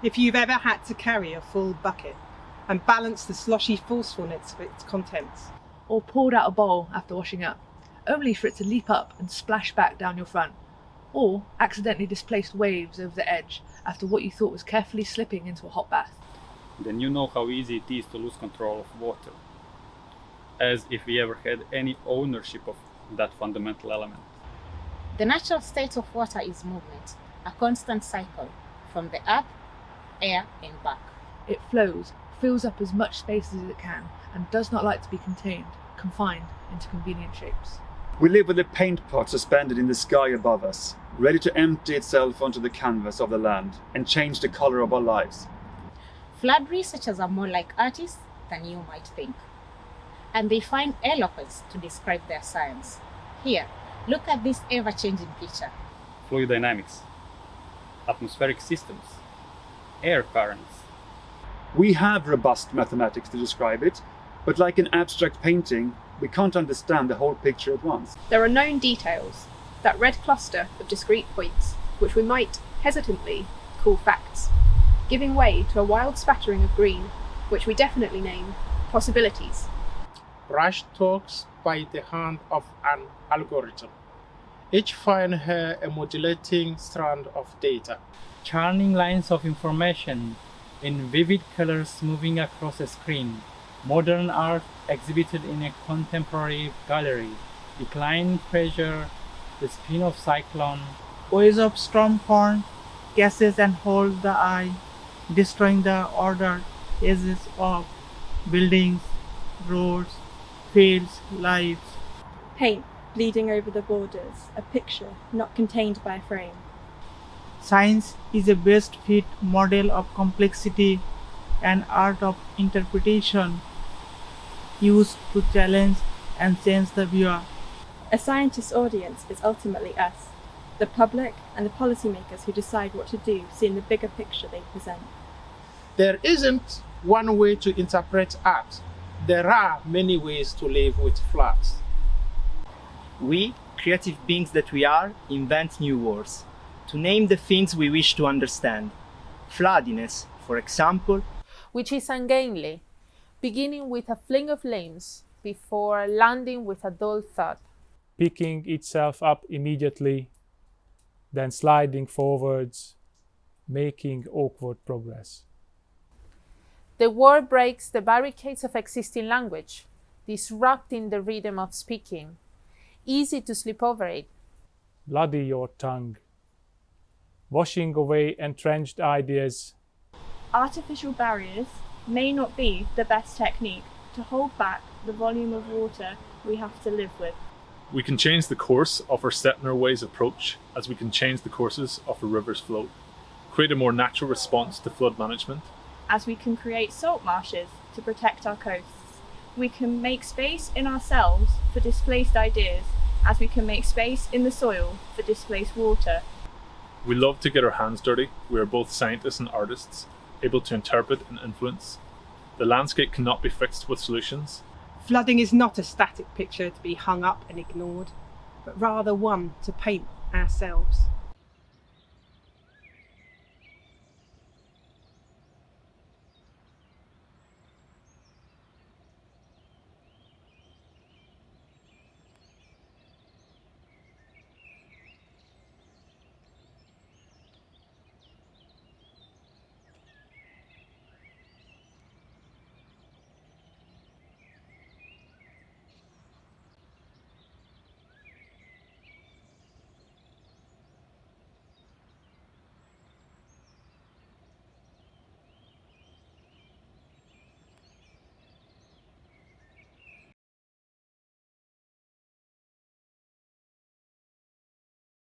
If you've ever had to carry a full bucket and balance the sloshy forcefulness of its contents. Or poured out a bowl after washing up, only for it to leap up and splash back down your front. Or accidentally displaced waves over the edge after what you thought was carefully slipping into a hot bath. Then you know how easy it is to lose control of water. As if we ever had any ownership of that fundamental element. The natural state of water is movement, a constant cycle, from the earth, air and back. It flows, fills up as much space as it can, and does not like to be confined into convenient shapes. We live with a paint pot suspended in the sky above us, ready to empty itself onto the canvas of the land and change the color of our lives. Flood researchers are more like artists than you might think. And they find eloquence to describe their science. Here, look at this ever-changing picture. Fluid dynamics, atmospheric systems, air currents. We have robust mathematics to describe it, but like an abstract painting, we can't understand the whole picture at once. There are known details, that red cluster of discrete points, which we might hesitantly call facts, giving way to a wild spattering of green, which we definitely name possibilities. Brush strokes by the hand of an algorithm. Each find her a modulating strand of data. Churning lines of information in vivid colors moving across a screen. Modern art exhibited in a contemporary gallery. Declining pressure, the spin of cyclone. Waves of storm form gases and hold the eye, destroying the ordered edges of buildings, roads, fields, lives. Paint bleeding over the borders, a picture not contained by a frame. Science is a best fit model of complexity and art of interpretation, used to challenge and change the viewer. A scientist's audience is ultimately us, the public and the policymakers who decide what to do, seeing the bigger picture they present. There isn't one way to interpret art. There are many ways to live with floods. We, creative beings that we are, invent new words to name the things we wish to understand. Floodiness, for example, which is ungainly, beginning with a fling of limbs before landing with a dull thud. Picking itself up immediately, then sliding forwards, making awkward progress. The word breaks the barricades of existing language, disrupting the rhythm of speaking. Easy to slip over it. Bloody your tongue, washing away entrenched ideas. Artificial barriers may not be the best technique to hold back the volume of water we have to live with. We can change the course of our set in our ways approach as we can change the courses of a river's flow, create a more natural response to flood management. As we can create salt marshes to protect our coasts. We can make space in ourselves for displaced ideas, as we can make space in the soil for displaced water. We love to get our hands dirty. We are both scientists and artists, able to interpret and influence. The landscape cannot be fixed with solutions. Flooding is not a static picture to be hung up and ignored, but rather one to paint ourselves.